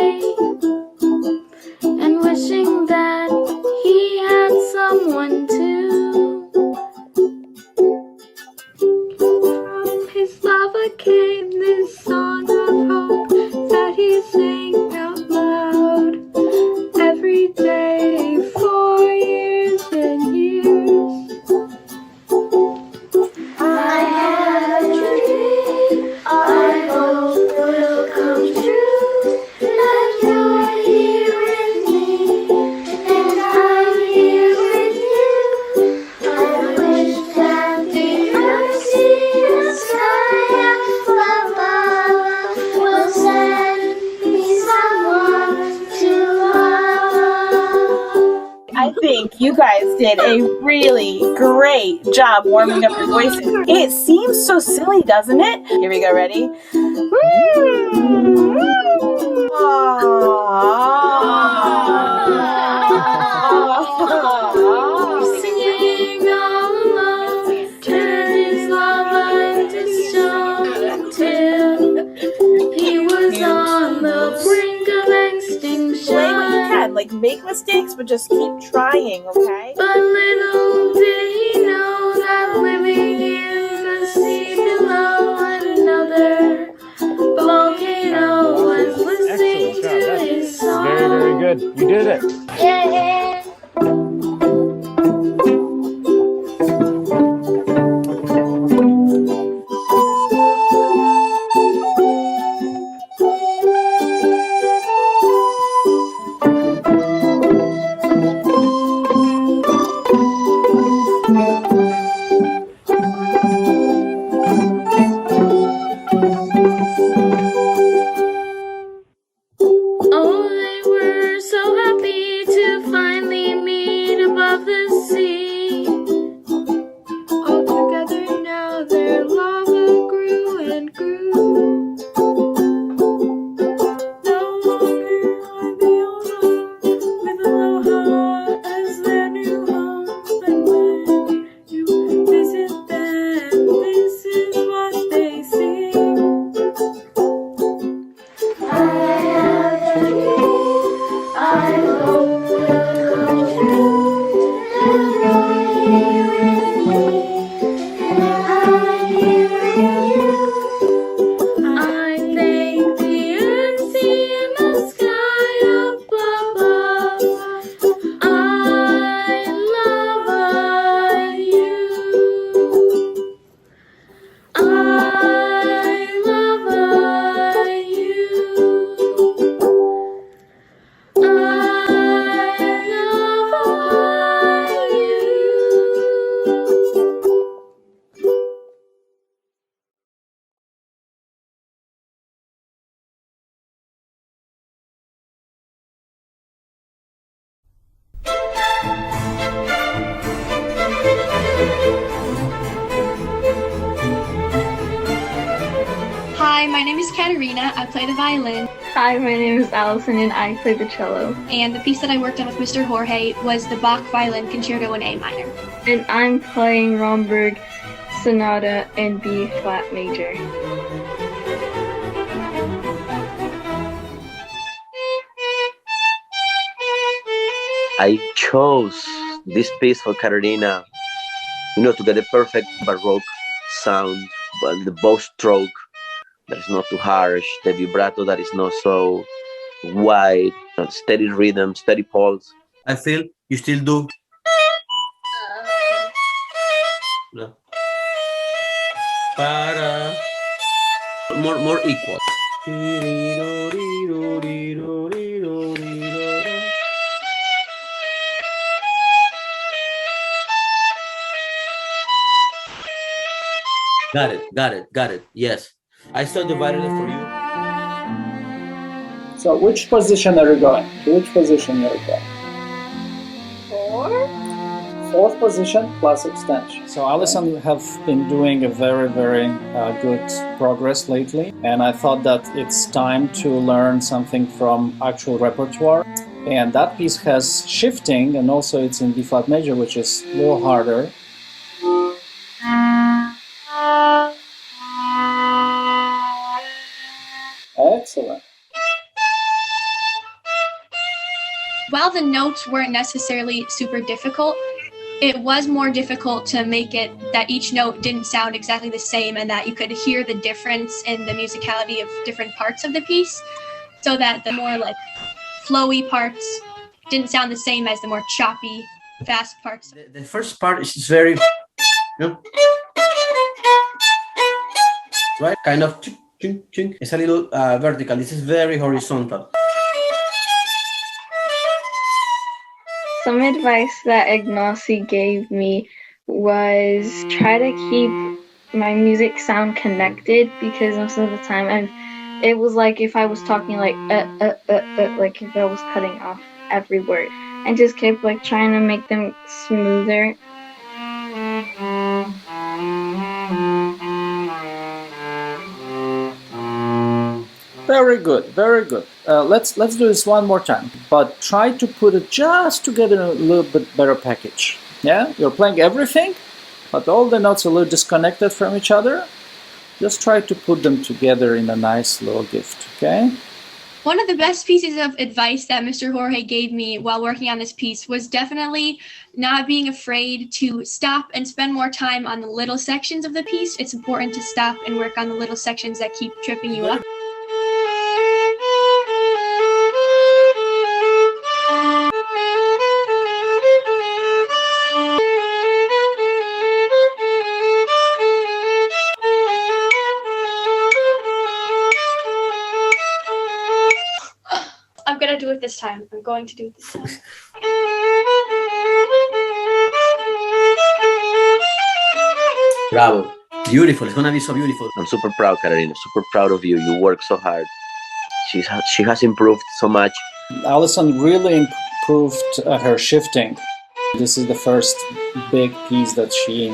day, and wishing that he had someone too. From his lover came this song of hope that he sang out loud every day for years and years. I have a dream, I hope will come true, that you're here with me, and I'm here with you. I wish that the unseen sky above will send me someone to love. I think you guys did a really great job warming up your voices. It seems so silly, doesn't it? Here we go, ready? Singing all alone, turned his love into stone till he was on the brink of extinction. Play what you can, like make mistakes, but just keep trying, okay? But little did he know that living in the sea below another volcano was listening to his song. Very, very good. You did it. Yeah. Oh, they were so happy to finally meet above the sea. All together now their love grew and grew. No longer are they alone, with aloha as their new home. And when you visit them, this is what they sing. I have a dream, I hope will come true, that you're here with me, and I'm here with you. I thank the earth, sea, and the sky above. I love you. I love you. Hi, my name is Katerina. I play the violin. Hi, my name is Allison and I play the cello. And the piece that I worked on with Mr. Jorge was the Bach Violin Concerto in A minor. And I'm playing Romberg Sonata in B flat major. I chose this piece for Katerina, to get the perfect Baroque sound, but the bow stroke that is not too harsh, the vibrato that is not so wide, steady rhythm, steady pulse. I feel you still do. No. Para more equal. Got it. Yes. I still divided it for you. So which position are you going? To which position are you going? Fourth position plus extension. So Alison have been doing a very, very good progress lately, and I thought that it's time to learn something from actual repertoire. And that piece has shifting, and also it's in B flat major, which is a little harder. Excellent. While the notes weren't necessarily super difficult, it was more difficult to make it that each note didn't sound exactly the same and that you could hear the difference in the musicality of different parts of the piece, so that the more like flowy parts didn't sound the same as the more choppy, fast parts. The first part is very, right? Kind of, it's a little vertical. This is very horizontal. Some advice that Ignacy gave me was try to keep my music sound connected, because most of the time it was like if I was talking like if I was cutting off every word, and just kept like trying to make them smoother. Very good, very good. Let's do this one more time, but try to put it just together in a little bit better package. Yeah, you're playing everything, but all the notes are a little disconnected from each other. Just try to put them together in a nice little gift, okay? One of the best pieces of advice that Mr. Jorge gave me while working on this piece was definitely not being afraid to stop and spend more time on the little sections of the piece. It's important to stop and work on the little sections that keep tripping you up. I'm gonna do it this time. I'm going to do it this time. Bravo. Beautiful. It's gonna be so beautiful. I'm super proud, Katarina. Super proud of you. You work so hard. She has improved so much. Alison really improved her shifting. This is the first big piece that she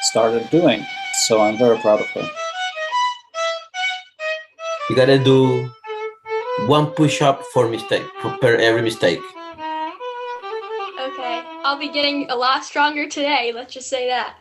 started doing, so I'm very proud of her. You gotta do one push-up for per every mistake. Okay, I'll be getting a lot stronger today, let's just say that.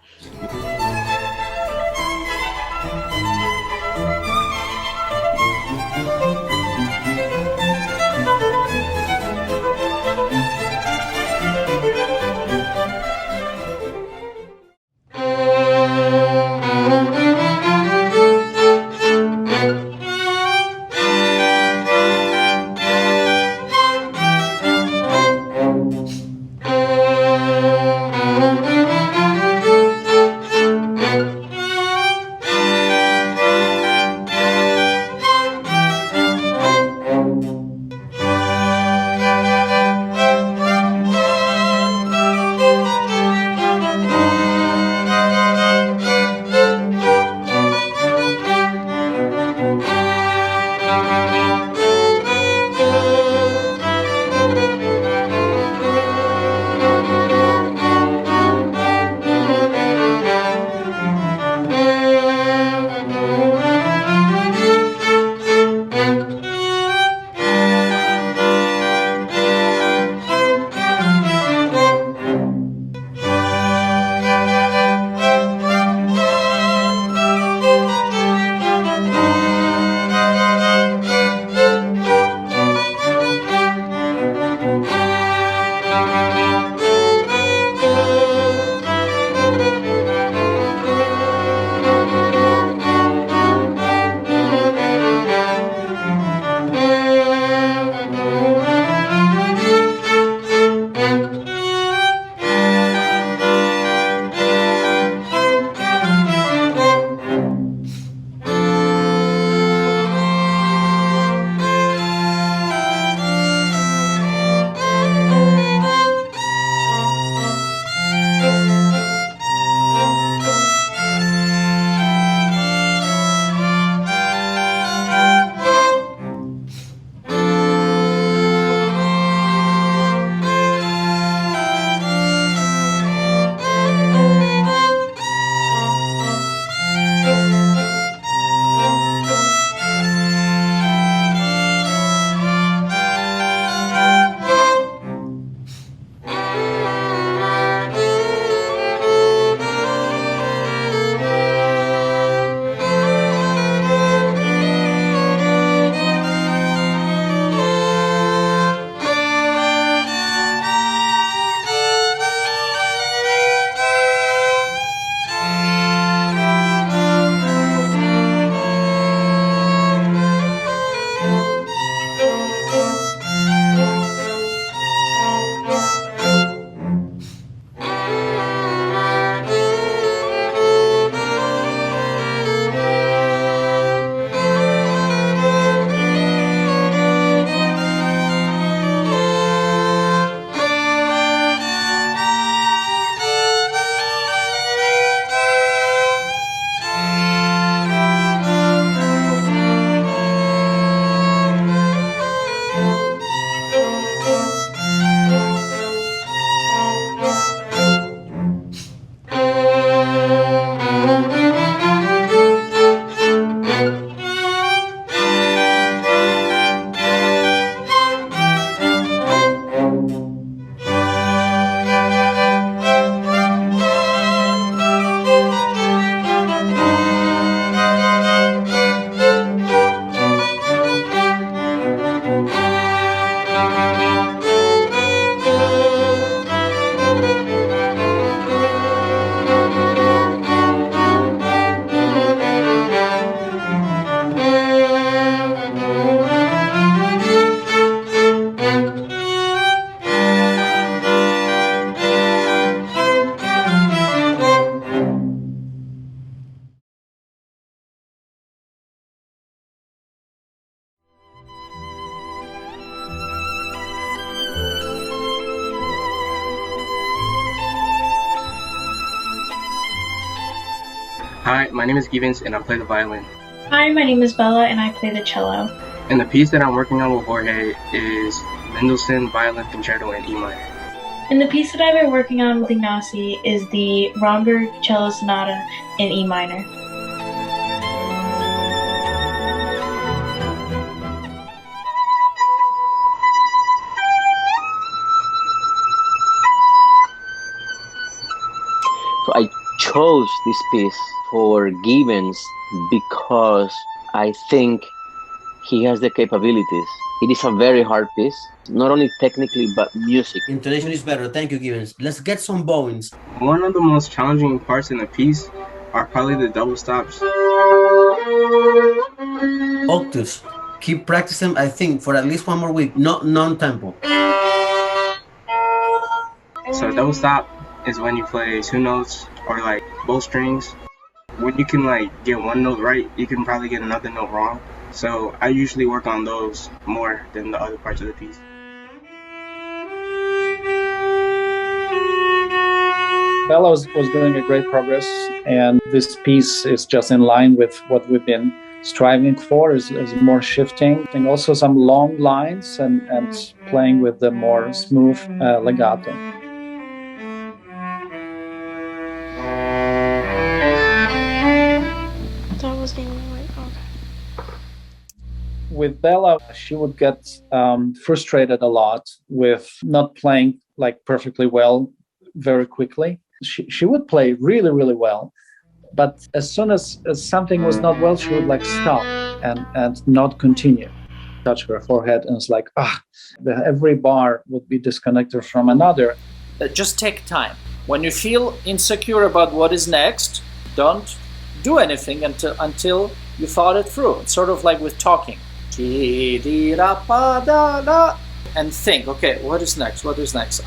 Hi, my name is Givens and I play the violin. Hi, my name is Bella and I play the cello. And the piece that I'm working on with Jorge is Mendelssohn Violin Concerto in E minor. And the piece that I've been working on with Ignacy is the Romberg Cello Sonata in E minor. So I chose this piece for Gibbons because I think he has the capabilities. It is a very hard piece, not only technically but music. Intonation is better. Thank you, Givens. Let's get some bowings. One of the most challenging parts in the piece are probably the double stops. Octus. Keep practicing, I think, for at least one more week. Not non-tempo. So a double stop is when you play two notes or like both strings. When you can like get one note right, you can probably get another note wrong. So I usually work on those more than the other parts of the piece. Bella was doing a great progress, and this piece is just in line with what we've been striving for, is more shifting, and also some long lines and playing with the more smooth legato. That was being right. Okay. With Bella, she would get frustrated a lot with not playing like perfectly well very quickly. She would play really, really well, but as soon as something was not well, she would like stop and not continue. Touch her forehead, and it's like, every bar would be disconnected from another. Just take time. When you feel insecure about what is next, don't do anything until you thought it through. It's sort of like with talking. And think, okay, what is next? What is next?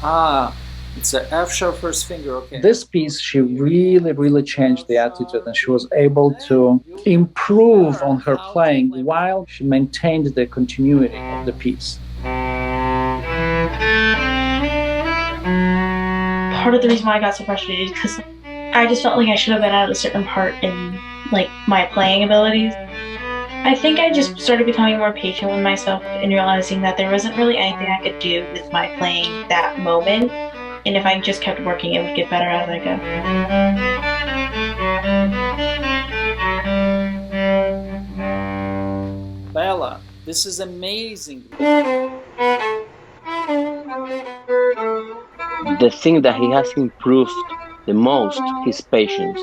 It's an F sharp first finger, okay. This piece, she really, really changed the attitude, and she was able to improve on her playing while she maintained the continuity of the piece. Part of the reason why I got so frustrated is because I just felt like I should have been at a certain part in like my playing abilities. I think I just started becoming more patient with myself and realizing that there wasn't really anything I could do with my playing that moment. And if I just kept working, it would get better as I go. Bella, this is amazing. The thing that he has improved the most is patience.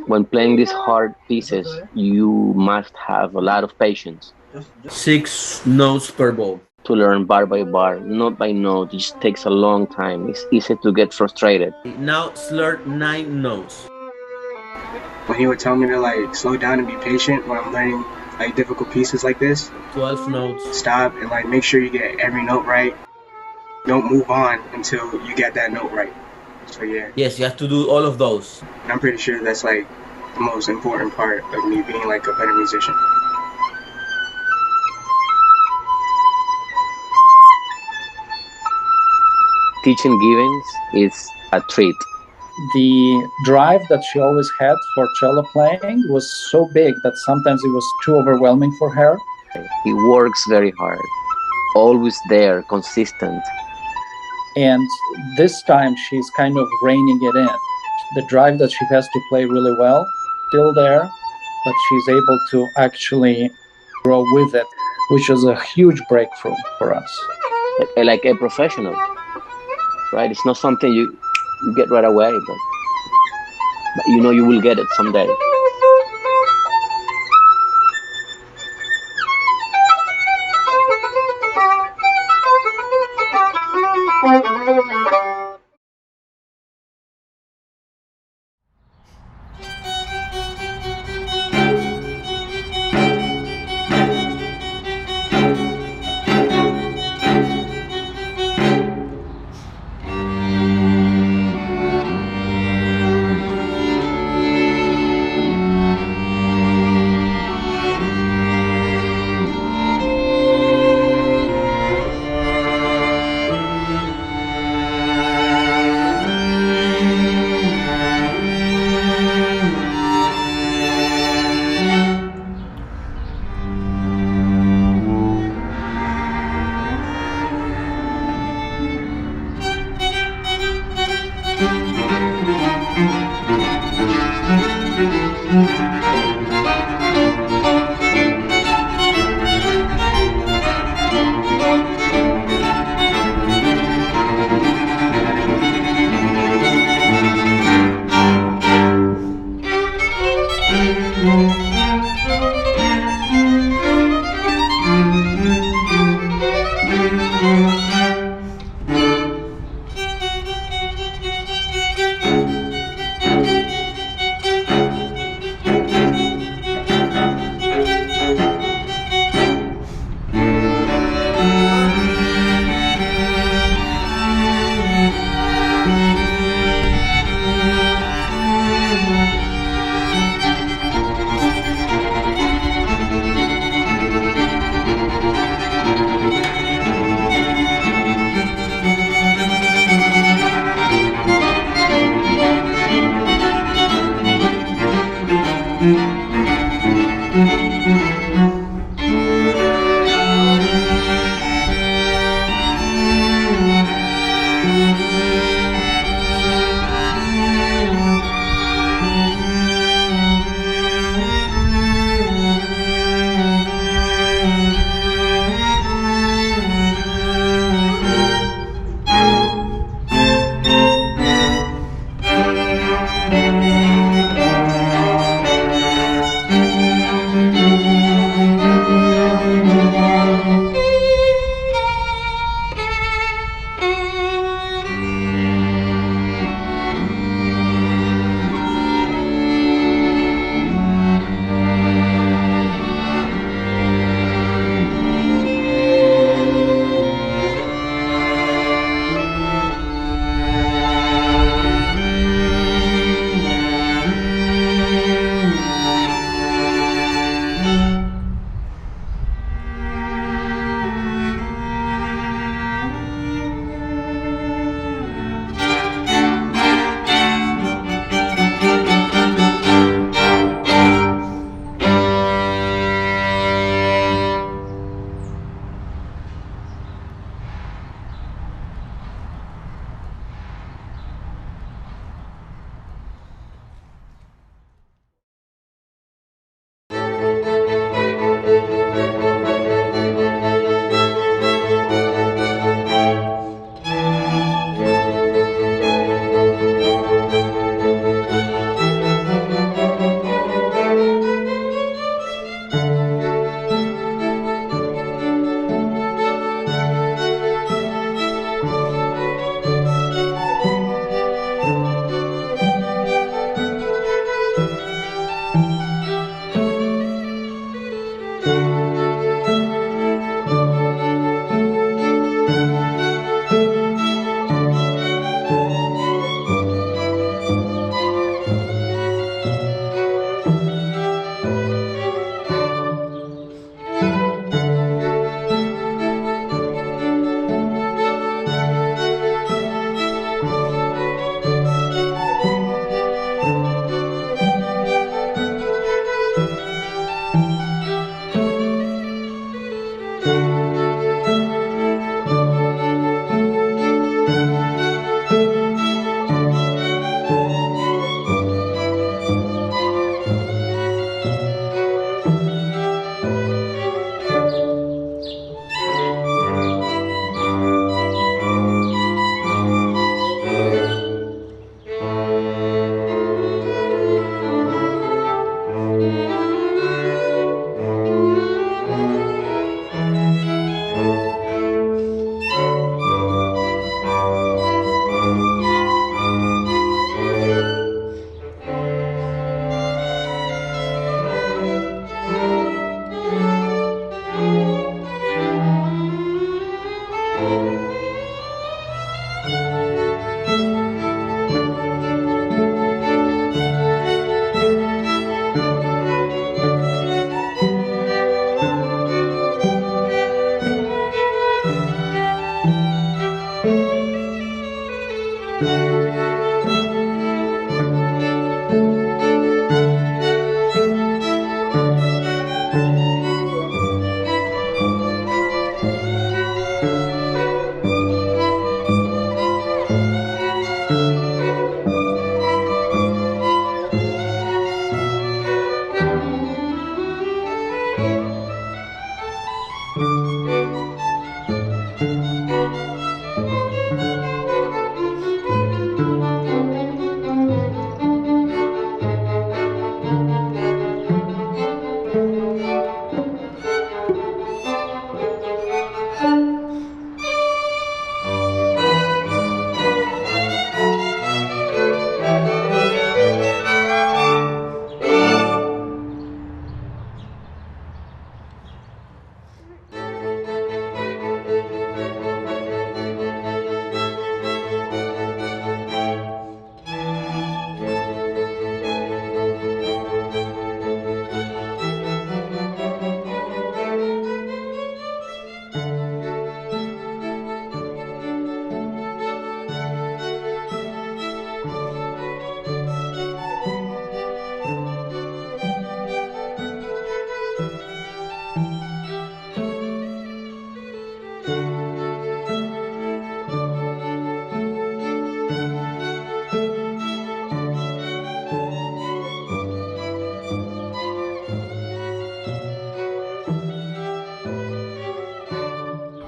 When playing these hard pieces, you must have a lot of patience. 6 notes per bow. To learn bar by bar, note by note, it just takes a long time. It's easy to get frustrated. Now slur 9 notes. When he would tell me to like slow down and be patient when I'm learning like difficult pieces like this. 12 notes. Stop and like make sure you get every note right. Don't move on until you get that note right. So yeah. Yes, you have to do all of those. And I'm pretty sure that's like the most important part of me being like a better musician. Teaching Givens is a treat. The drive that she always had for cello playing was so big that sometimes it was too overwhelming for her. He works very hard, always there, consistent. And this time she's kind of reining it in. The drive that she has to play really well, still there, but she's able to actually grow with it, which is a huge breakthrough for us. Like a professional. Right, it's not something you get right away, but you know you will get it someday.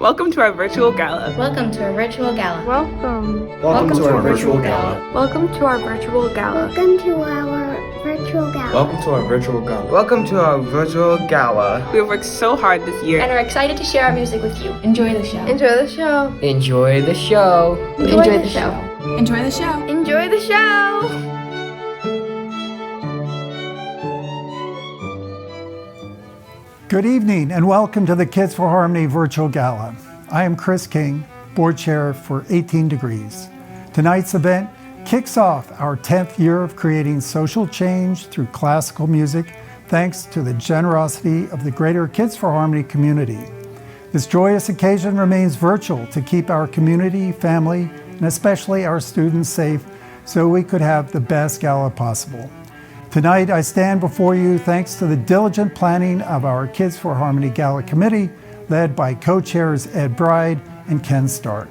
Welcome to our virtual gala. Welcome to our virtual gala. Welcome to our virtual gala. Welcome to our virtual gala. Welcome to our virtual gala. Welcome to our virtual gala. Welcome to our virtual gala. We have worked so hard this year and are excited to share our music with you. Enjoy the show. Enjoy the show. Enjoy the show. Enjoy the show. Enjoy the show. Enjoy the show. Good evening and welcome to the Kids for Harmony Virtual Gala. I am Chris King, Board Chair for 18 Degrees. Tonight's event kicks off our 10th year of creating social change through classical music, thanks to the generosity of the greater Kids for Harmony community. This joyous occasion remains virtual to keep our community, family, and especially our students safe so we could have the best gala possible. Tonight, I stand before you thanks to the diligent planning of our Kids for Harmony Gala Committee, led by co-chairs Ed Bride and Ken Stark.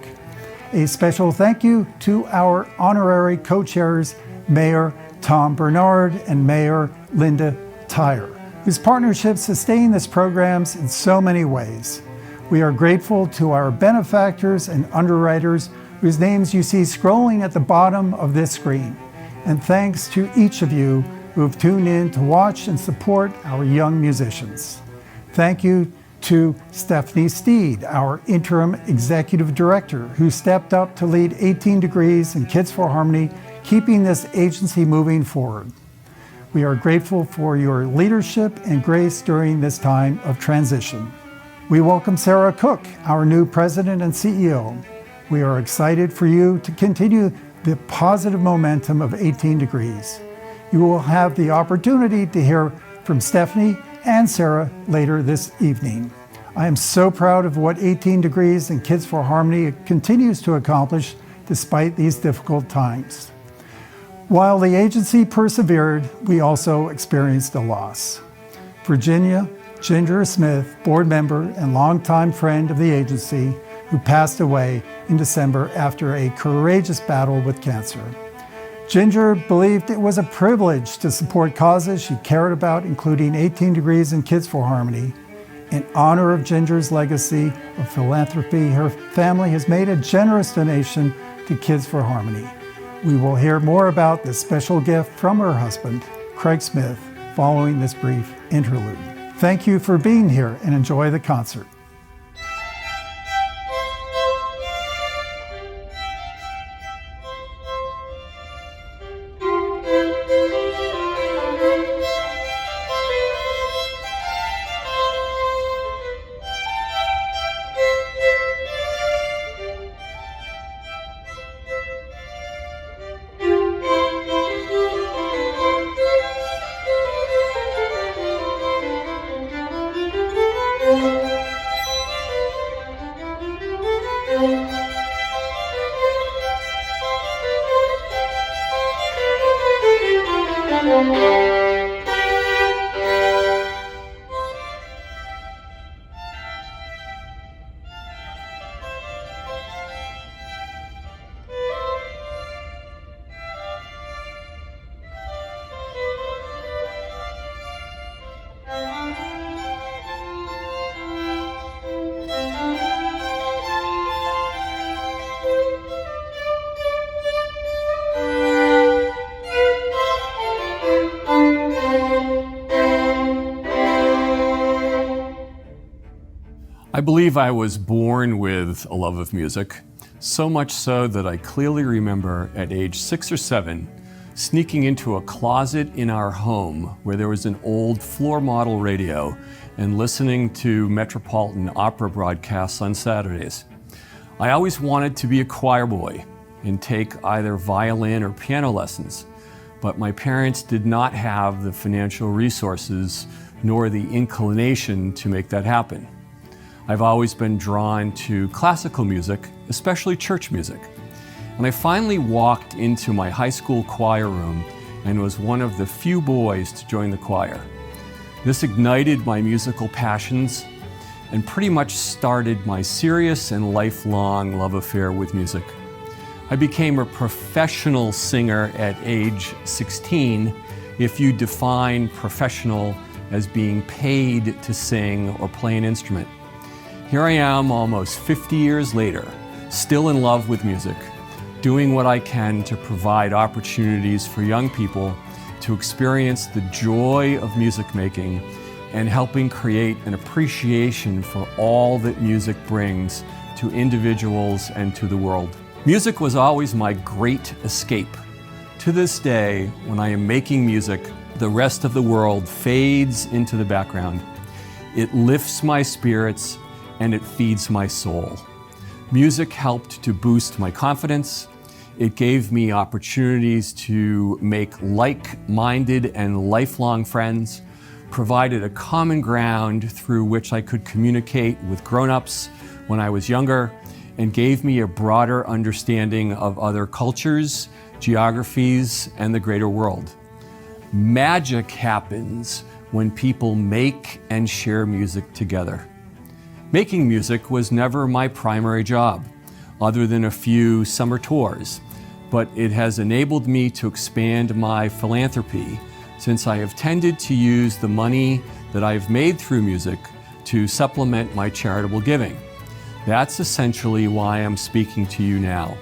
A special thank you to our honorary co-chairs, Mayor Tom Bernard and Mayor Linda Tyre, whose partnerships sustain this program in so many ways. We are grateful to our benefactors and underwriters, whose names you see scrolling at the bottom of this screen. And thanks to each of you who have tuned in to watch and support our young musicians. Thank you to Stephanie Steed, our interim executive director, who stepped up to lead 18 Degrees and Kids for Harmony, keeping this agency moving forward. We are grateful for your leadership and grace during this time of transition. We welcome Sarah Cook, our new president and CEO. We are excited for you to continue the positive momentum of 18 Degrees. You will have the opportunity to hear from Stephanie and Sarah later this evening. I am so proud of what 18 Degrees and Kids for Harmony continues to accomplish despite these difficult times. While the agency persevered, we also experienced a loss. Virginia Ginger Smith, board member and longtime friend of the agency, who passed away in December after a courageous battle with cancer. Ginger believed it was a privilege to support causes she cared about, including 18 Degrees and Kids for Harmony. In honor of Ginger's legacy of philanthropy, her family has made a generous donation to Kids for Harmony. We will hear more about this special gift from her husband, Craig Smith, following this brief interlude. Thank you for being here and enjoy the concert. I believe I was born with a love of music, so much so that I clearly remember at age 6 or 7 sneaking into a closet in our home where there was an old floor model radio and listening to Metropolitan Opera broadcasts on Saturdays. I always wanted to be a choir boy and take either violin or piano lessons, but my parents did not have the financial resources nor the inclination to make that happen. I've always been drawn to classical music, especially church music. And I finally walked into my high school choir room and was one of the few boys to join the choir. This ignited my musical passions and pretty much started my serious and lifelong love affair with music. I became a professional singer at age 16, if you define professional as being paid to sing or play an instrument. Here I am almost 50 years later, still in love with music, doing what I can to provide opportunities for young people to experience the joy of music making and helping create an appreciation for all that music brings to individuals and to the world. Music was always my great escape. To this day, when I am making music, the rest of the world fades into the background. It lifts my spirits and it feeds my soul. Music helped to boost my confidence. It gave me opportunities to make like-minded and lifelong friends, provided a common ground through which I could communicate with grown-ups when I was younger, and gave me a broader understanding of other cultures, geographies, and the greater world. Magic happens when people make and share music together. Making music was never my primary job, other than a few summer tours, but it has enabled me to expand my philanthropy since I have tended to use the money that I've made through music to supplement my charitable giving. That's essentially why I'm speaking to you now.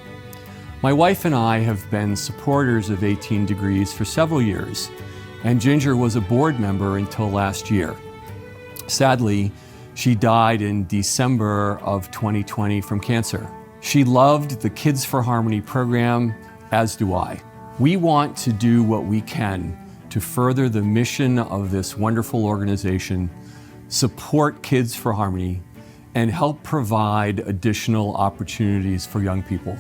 My wife and I have been supporters of 18 Degrees for several years, and Ginger was a board member until last year. Sadly, she died in December of 2020 from cancer. She loved the Kids for Harmony program, as do I. We want to do what we can to further the mission of this wonderful organization, support Kids for Harmony, and help provide additional opportunities for young people.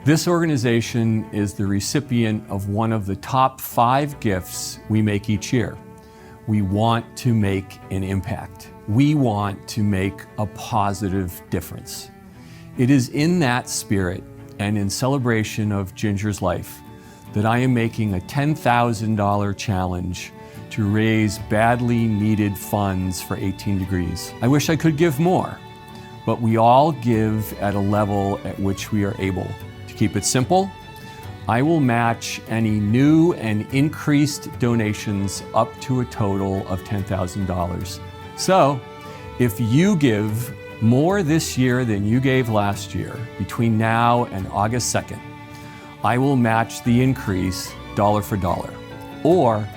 This organization is the recipient of one of the top 5 gifts we make each year. We want to make an impact. We want to make a positive difference. It is in that spirit and in celebration of Ginger's life that I am making a $10,000 challenge to raise badly needed funds for 18 Degrees. I wish I could give more, but we all give at a level at which we are able. To keep it simple, I will match any new and increased donations up to a total of $10,000. So, if you give more this year than you gave last year, between now and August 2nd, I will match the increase dollar for dollar. Or,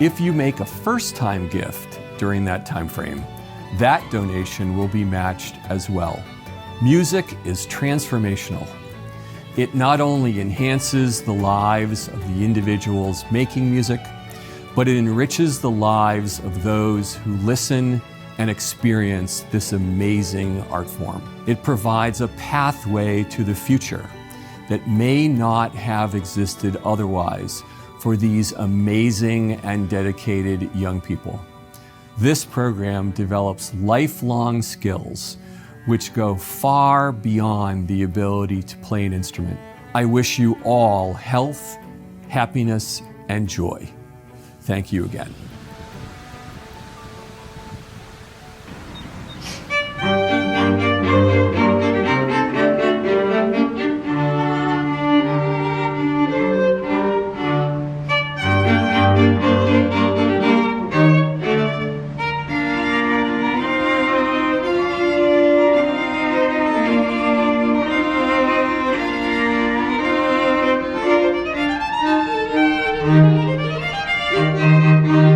if you make a first-time gift during that time frame, that donation will be matched as well. Music is transformational. It not only enhances the lives of the individuals making music, but it enriches the lives of those who listen and experience this amazing art form. It provides a pathway to the future that may not have existed otherwise for these amazing and dedicated young people. This program develops lifelong skills which go far beyond the ability to play an instrument. I wish you all health, happiness, and joy. Thank you again. Thank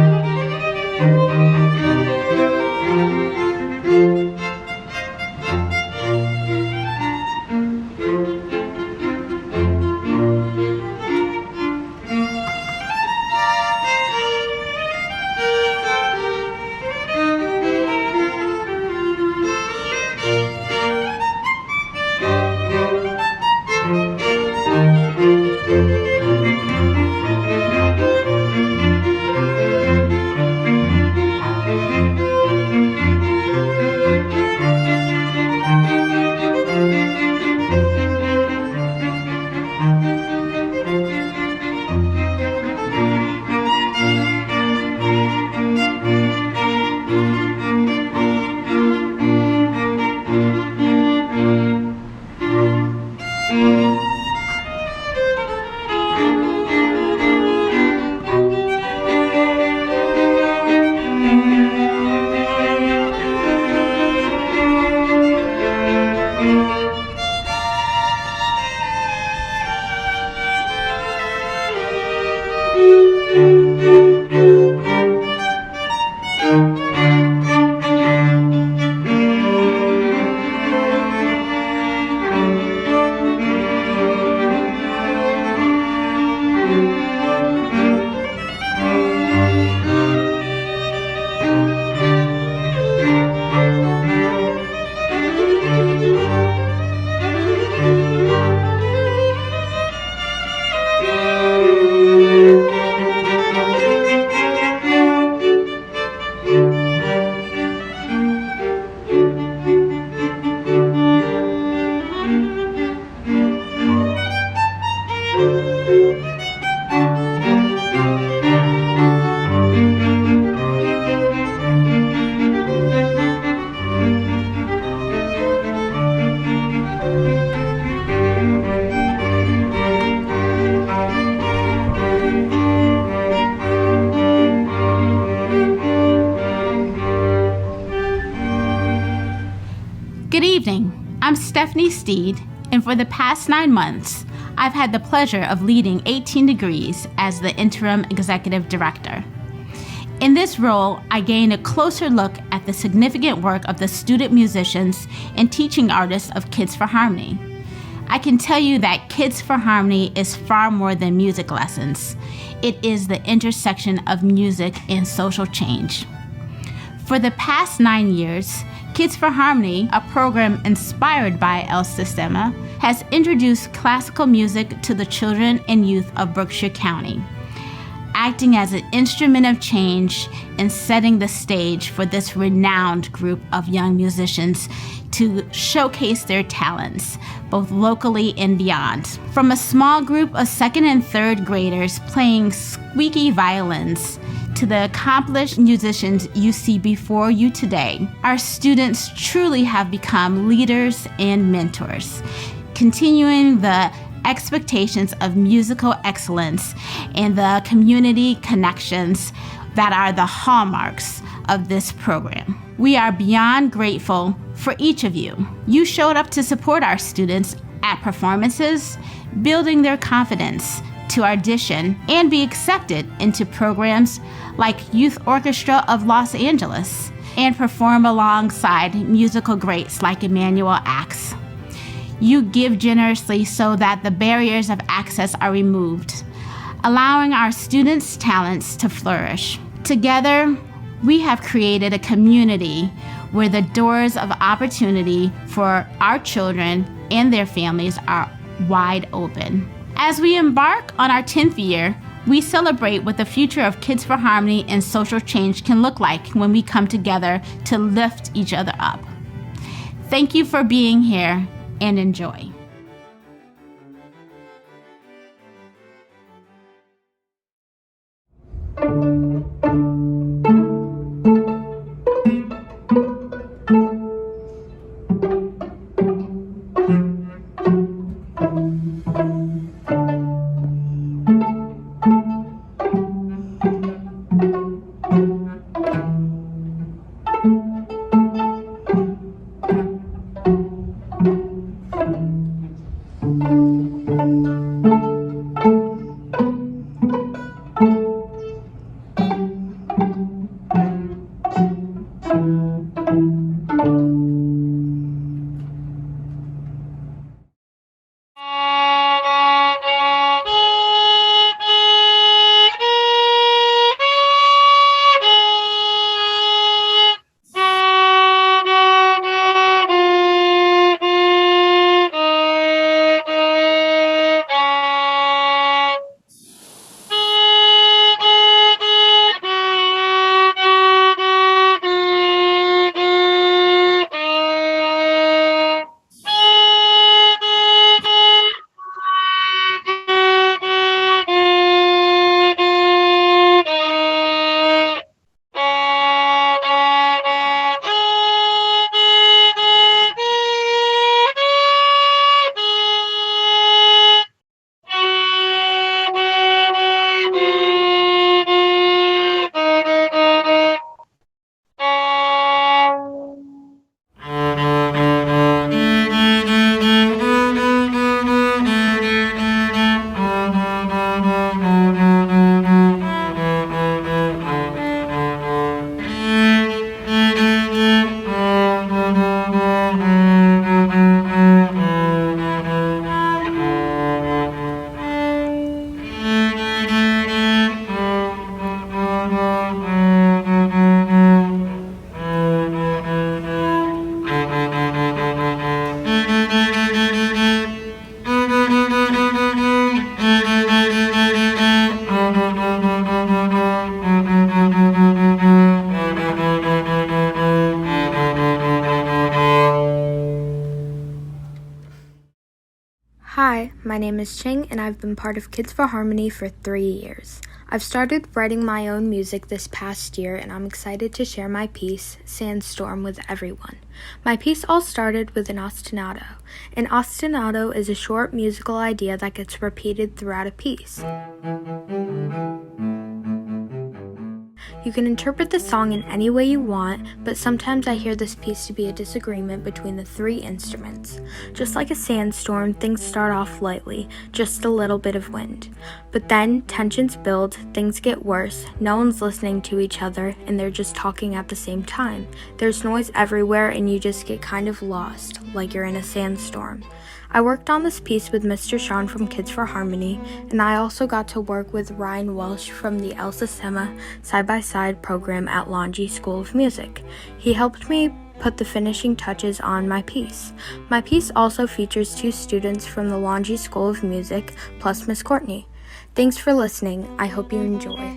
you. I'm Stephanie Steed, and for the past 9 months, I've had the pleasure of leading 18 Degrees as the interim executive director. In this role, I gained a closer look at the significant work of the student musicians and teaching artists of Kids for Harmony. I can tell you that Kids for Harmony is far more than music lessons. It is the intersection of music and social change. For the past 9 years, Kids for Harmony, a program inspired by El Sistema, has introduced classical music to the children and youth of Berkshire County, acting as an instrument of change and setting the stage for this renowned group of young musicians to showcase their talents, both locally and beyond. From a small group of second and third graders playing squeaky violins to the accomplished musicians you see before you today, our students truly have become leaders and mentors, continuing the expectations of musical excellence and the community connections that are the hallmarks of this program. We are beyond grateful for each of you. You showed up to support our students at performances, building their confidence to audition and be accepted into programs like Youth Orchestra of Los Angeles and perform alongside musical greats like Emmanuel Axe. You give generously so that the barriers of access are removed, allowing our students' talents to flourish. Together, we have created a community where the doors of opportunity for our children and their families are wide open. As we embark on our 10th year, we celebrate what the future of Kids for Harmony and social change can look like when we come together to lift each other up. Thank you for being here, and enjoy. Hi, my name is Ching, and I've been part of Kids for Harmony for 3 years. I've started writing my own music this past year, and I'm excited to share my piece, Sandstorm, with everyone. My piece all started with an ostinato. An ostinato is a short musical idea that gets repeated throughout a piece. You can interpret the song in any way you want, but sometimes I hear this piece to be a disagreement between the three instruments. Just like a sandstorm, things start off lightly, just a little bit of wind. But then tensions build, things get worse, no one's listening to each other, and they're just talking at the same time. There's noise everywhere and you just get kind of lost, like you're in a sandstorm. I worked on this piece with Mr. Sean from Kids for Harmony, and I also got to work with Ryan Welsh from the Elsa Sema side-by-side program at Longy School of Music. He helped me put the finishing touches on my piece. My piece also features 2 students from the Longy School of Music, plus Miss Courtney. Thanks for listening. I hope you enjoy.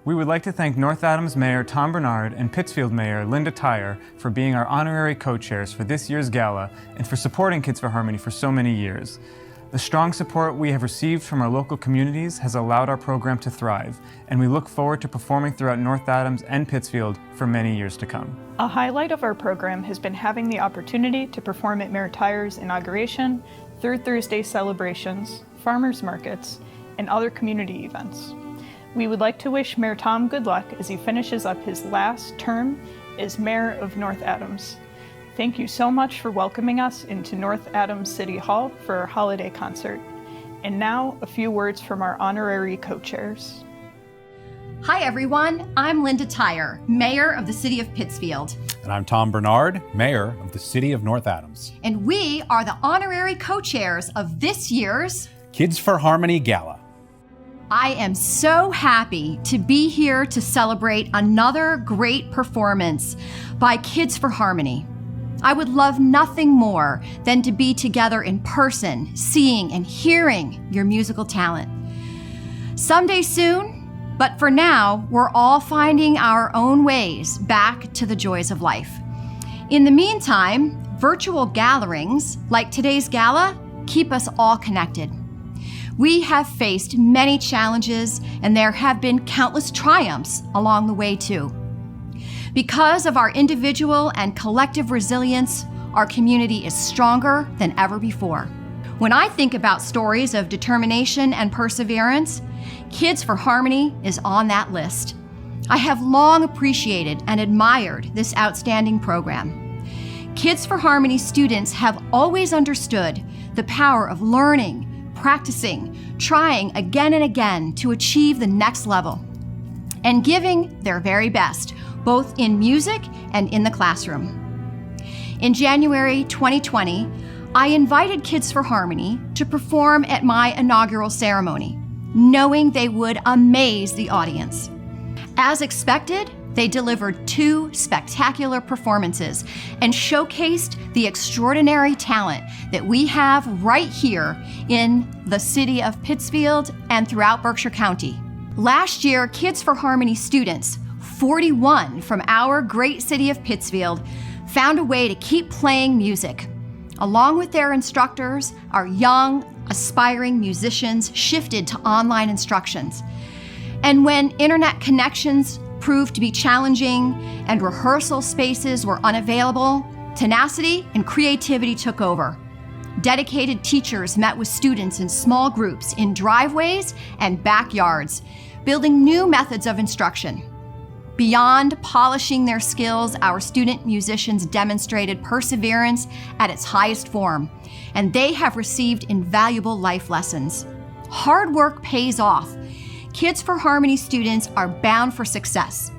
We would like to thank North Adams Mayor Tom Bernard and Pittsfield Mayor Linda Tyre for being our honorary co-chairs for this year's gala and for supporting Kids for Harmony for so many years. The strong support we have received from our local communities has allowed our program to thrive, and we look forward to performing throughout North Adams and Pittsfield for many years to come. A highlight of our program has been having the opportunity to perform at Mayor Tyre's inauguration, Third Thursday celebrations, farmers markets, and other community events. We would like to wish Mayor Tom good luck as he finishes up his last term as Mayor of North Adams. Thank you so much for welcoming us into North Adams City Hall for our holiday concert. And now, a few words from our honorary co-chairs. Hi everyone, I'm Linda Tyre, Mayor of the City of Pittsfield. And I'm Tom Bernard, Mayor of the City of North Adams. And we are the honorary co-chairs of this year's Kids for Harmony Gala. I am so happy to be here to celebrate another great performance by Kids for Harmony. I would love nothing more than to be together in person, seeing and hearing your musical talent. Someday soon, but for now, we're all finding our own ways back to the joys of life. In the meantime, virtual gatherings like today's gala keep us all connected. We have faced many challenges, and there have been countless triumphs along the way too. Because of our individual and collective resilience, our community is stronger than ever before. When I think about stories of determination and perseverance, Kids for Harmony is on that list. I have long appreciated and admired this outstanding program. Kids for Harmony students have always understood the power of learning, practicing, trying again and again to achieve the next level, and giving their very best, both in music and in the classroom. In January 2020, I invited Kids for Harmony to perform at my inaugural ceremony, knowing they would amaze the audience. As expected, they delivered 2 spectacular performances and showcased the extraordinary talent that we have right here in the city of Pittsfield and throughout Berkshire County. Last year, Kids for Harmony students, 41 from our great city of Pittsfield, found a way to keep playing music. Along with their instructors, our young, aspiring musicians shifted to online instructions. And when internet connections proved to be challenging and rehearsal spaces were unavailable, tenacity and creativity took over. Dedicated teachers met with students in small groups in driveways and backyards, building new methods of instruction. Beyond polishing their skills, our student musicians demonstrated perseverance at its highest form, and they have received invaluable life lessons. Hard work pays off. Kids for Harmony students are bound for success.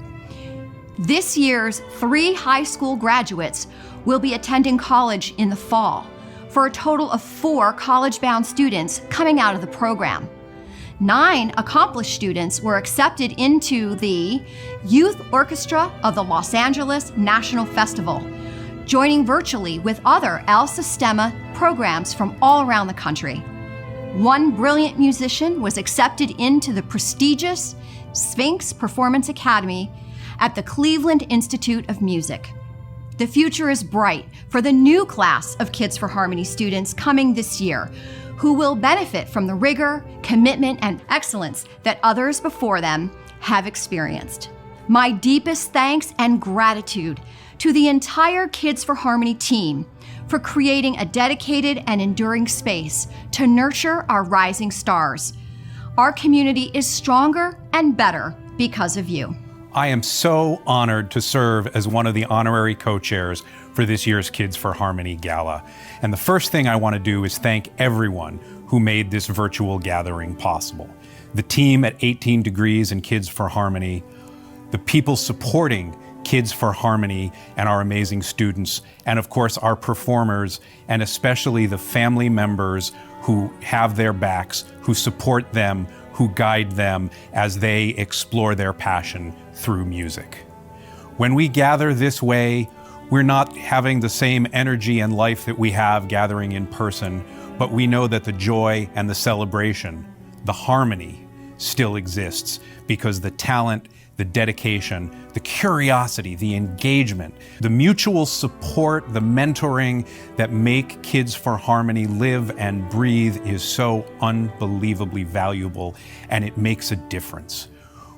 This year's 3 high school graduates will be attending college in the fall, for a total of 4 college-bound students coming out of the program. 9 accomplished students were accepted into the Youth Orchestra of the Los Angeles National Festival, joining virtually with other El Sistema programs from all around the country. 1 brilliant musician was accepted into the prestigious Sphinx Performance Academy at the Cleveland Institute of Music. The future is bright for the new class of Kids for Harmony students coming this year, who will benefit from the rigor, commitment, and excellence that others before them have experienced. My deepest thanks and gratitude to the entire Kids for Harmony team for creating a dedicated and enduring space to nurture our rising stars. Our community is stronger and better because of you. I am so honored to serve as one of the honorary co-chairs for this year's Kids for Harmony Gala. And the first thing I want to do is thank everyone who made this virtual gathering possible. The team at 18 Degrees and Kids for Harmony, the people supporting Kids for Harmony and our amazing students, and of course our performers, and especially the family members who have their backs, who support them, who guide them as they explore their passion through music. When we gather this way, we're not having the same energy and life that we have gathering in person, but we know that the joy and the celebration, the harmony, still exists because the talent, the dedication, the curiosity, the engagement, the mutual support, the mentoring that make Kids for Harmony live and breathe is so unbelievably valuable, and it makes a difference.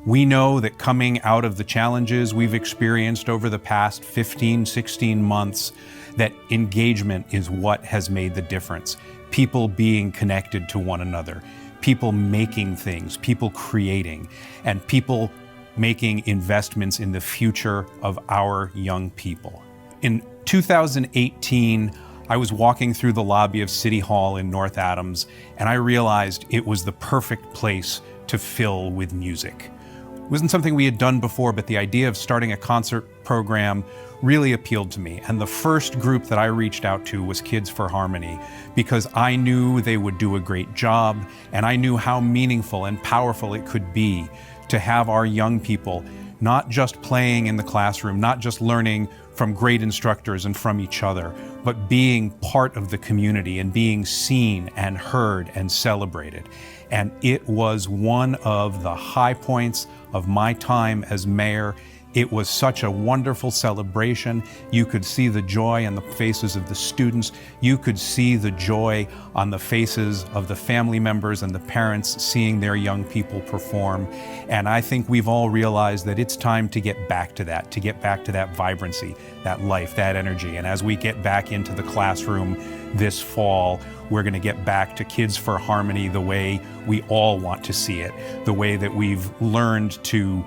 We know that coming out of the challenges we've experienced over the past 15, 16 months, that engagement is what has made the difference. People being connected to one another, people making things, people creating, and people making investments in the future of our young people. In 2018, I was walking through the lobby of City Hall in North Adams, and I realized it was the perfect place to fill with music. It wasn't something we had done before, but the idea of starting a concert program really appealed to me. And the first group that I reached out to was Kids for Harmony, because I knew they would do a great job, and I knew how meaningful and powerful it could be to have our young people not just playing in the classroom, not just learning from great instructors and from each other, but being part of the community and being seen and heard and celebrated. And it was one of the high points of my time as mayor. It was such a wonderful celebration. You could see the joy on the faces of the students. You could see the joy on the faces of the family members and the parents seeing their young people perform. And I think we've all realized that it's time to get back to that vibrancy, that life, that energy. And as we get back into the classroom this fall, we're going to get back to Kids for Harmony the way we all want to see it, the way that we've learned to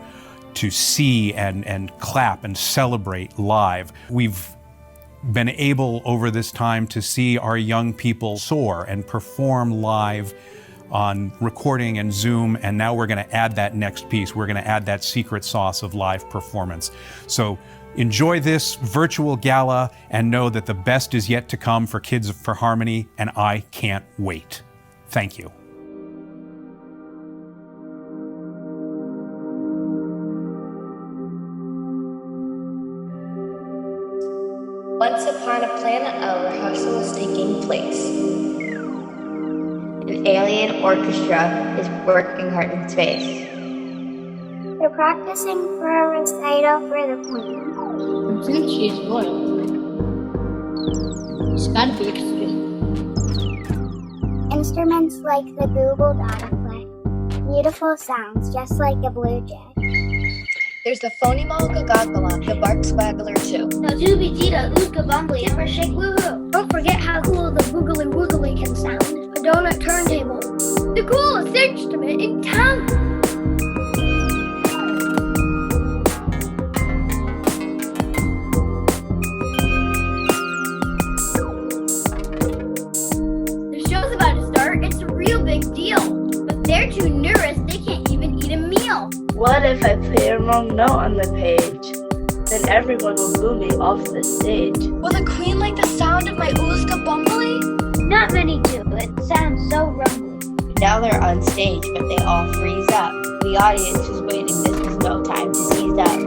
see and clap and celebrate live. We've been able over this time to see our young people soar and perform live on recording and Zoom, and now we're going to add that next piece. We're going to add that secret sauce of live performance. So enjoy this virtual gala and know that the best is yet to come for Kids for Harmony, and I can't wait. Thank you. Once upon a planet, a rehearsal was taking place. An alien orchestra is working hard in space. They're practicing for a recital for the Queen. And since she's royal, it's gotta be extreme. Instruments like the Google Data play. Beautiful sounds, just like a blue jay. There's the phony Gala, the bark swaggler too. Now Zooby Dita, Ooska Bumbly, Timber Shake Woohoo. Don't forget how cool the Boogly Woogly can sound. A donut turntable, the coolest instrument in town. The show's about to start. It's a real big deal. But they're too nervous, they can't even eat a meal. What if I play a wrong note on the page? Then everyone will boo me off the stage. Will the Queen like the sound of my Ooska Bumbly? Not many do. It sounds so rumbly. Now they're on stage, but they all freeze up. The audience is waiting. This is no time to seize up.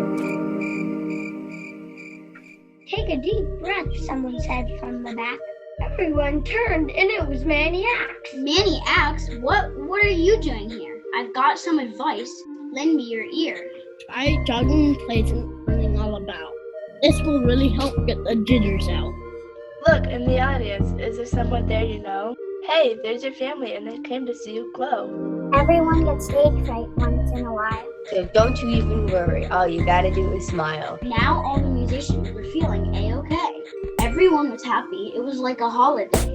Take a deep breath, someone said from the back. Everyone turned, and it was Maniacs. Maniacs? What are you doing here? I've got some advice. Lend me your ear. Try jogging in place and running all about. This will really help get the jitters out. Look, in the audience, is there someone there you know? Hey, there's your family and they came to see you glow. Everyone gets stage fright once in a while. So don't you even worry. All you gotta do is smile. Now all the musicians were feeling A-okay. Everyone was happy. It was like a holiday.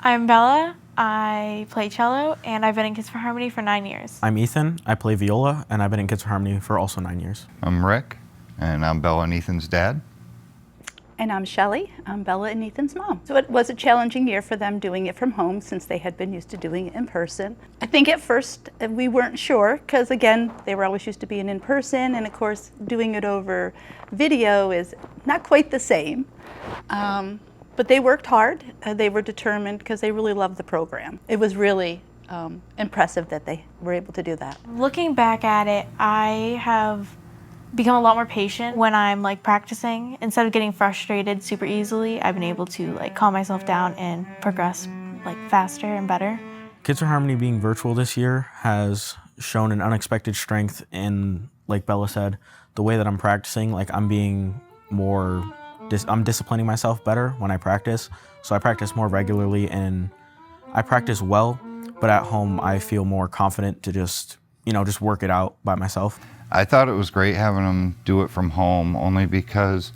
I'm Bella, I play cello, and I've been in Kids for Harmony for 9 years. I'm Ethan, I play viola, and I've been in Kids for Harmony for also 9 years. I'm Rick, and I'm Bella and Ethan's dad. And I'm Shelly, I'm Bella and Ethan's mom. So it was a challenging year for them doing it from home since they had been used to doing it in person. I think at first we weren't sure because again, they were always used to being in person, and of course doing it over video is not quite the same. But they worked hard, they were determined because they really loved the program. It was really impressive that they were able to do that. Looking back at it, I have become a lot more patient when I'm practicing. Instead of getting frustrated super easily, I've been able to calm myself down and progress faster and better. Kids for Harmony being virtual this year has shown an unexpected strength in, like Bella said, the way that I'm practicing. Like I'm being more, I'm disciplining myself better when I practice. So I practice more regularly and I practice well, but at home I feel more confident to just work it out by myself. I thought it was great having them do it from home, only because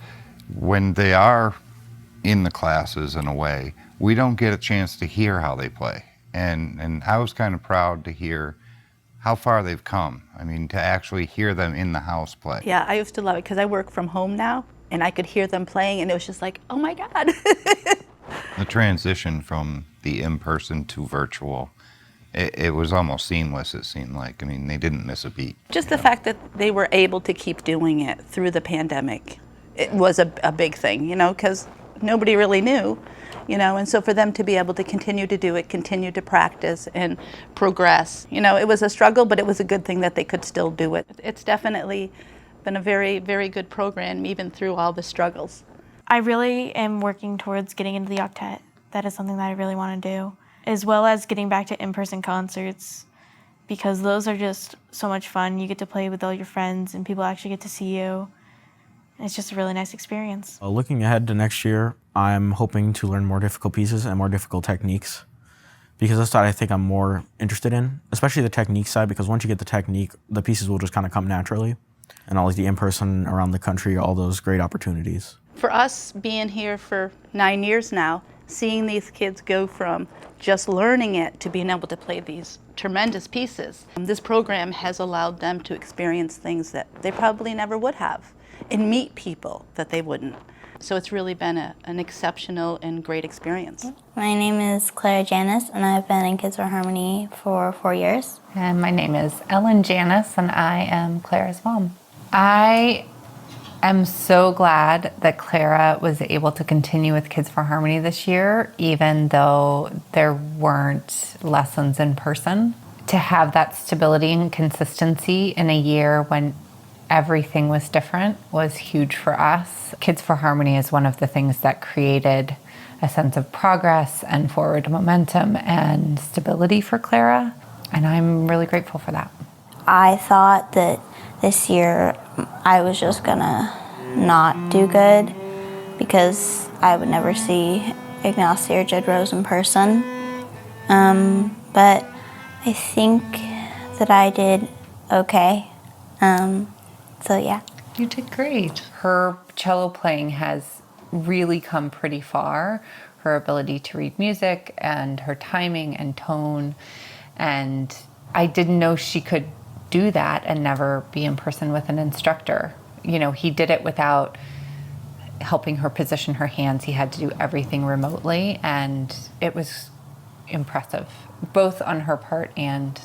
when they are in the classes in a way, we don't get a chance to hear how they play. And I was kind of proud to hear how far they've come. I mean, to actually hear them in the house play. Yeah, I used to love it because I work from home now and I could hear them playing and it was just like, oh my God. The transition from the in-person to virtual, it was almost seamless, it seemed like. I mean, they didn't miss a beat. Just the fact that they were able to keep doing it through the pandemic, it was a big thing, because nobody really knew, and so for them to be able to continue to do it, continue to practice and progress, it was a struggle, but it was a good thing that they could still do it. It's definitely been a very, very good program, even through all the struggles. I really am working towards getting into the octet. That is something that I really want to do, as well as getting back to in-person concerts, because those are just so much fun. You get to play with all your friends and people actually get to see you. It's just a really nice experience. Looking ahead to next year, I'm hoping to learn more difficult pieces and more difficult techniques, because that's what I think I'm more interested in, especially the technique side, because once you get the technique, the pieces will just kind of come naturally. And all the in-person around the country, all those great opportunities. For us being here for 9 years now, seeing these kids go from just learning it to being able to play these tremendous pieces, this program has allowed them to experience things that they probably never would have and meet people that they wouldn't. So it's really been an exceptional and great experience. My name is Clara Janice and I've been in Kids for Harmony for 4 years. And my name is Ellen Janice and I am Clara's mom. I am so glad that Clara was able to continue with Kids for Harmony this year, even though there weren't lessons in person. To have that stability and consistency in a year when everything was different was huge for us. Kids for Harmony is one of the things that created a sense of progress and forward momentum and stability for Clara, and I'm really grateful for that. I thought that this year I was just gonna not do good because I would never see Ignacy or Jed Rose in person. But I think that I did okay. So yeah. You did great. Her cello playing has really come pretty far. Her ability to read music and her timing and tone. And I didn't know she could do that and never be in person with an instructor. He did it without helping her position her hands. He had to do everything remotely, and it was impressive, both on her part and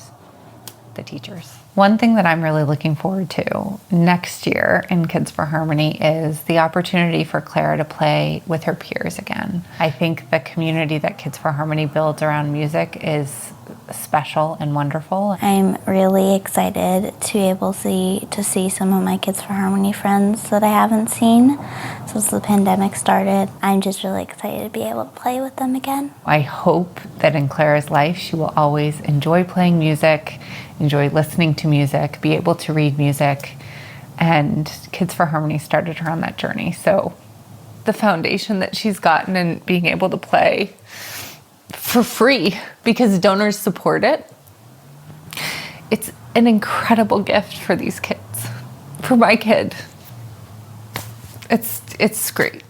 the teachers. One thing that I'm really looking forward to next year in Kids for Harmony is the opportunity for Clara to play with her peers again. I think the community that Kids for Harmony builds around music is special and wonderful. I'm really excited to be able to see some of my Kids for Harmony friends that I haven't seen since the pandemic started. I'm just really excited to be able to play with them again. I hope that in Clara's life she will always enjoy playing music, enjoy listening to music, be able to read music, and Kids for Harmony started her on that journey. So the foundation that she's gotten and being able to play for free because donors support it, it's an incredible gift for these kids, for my kid. It's great.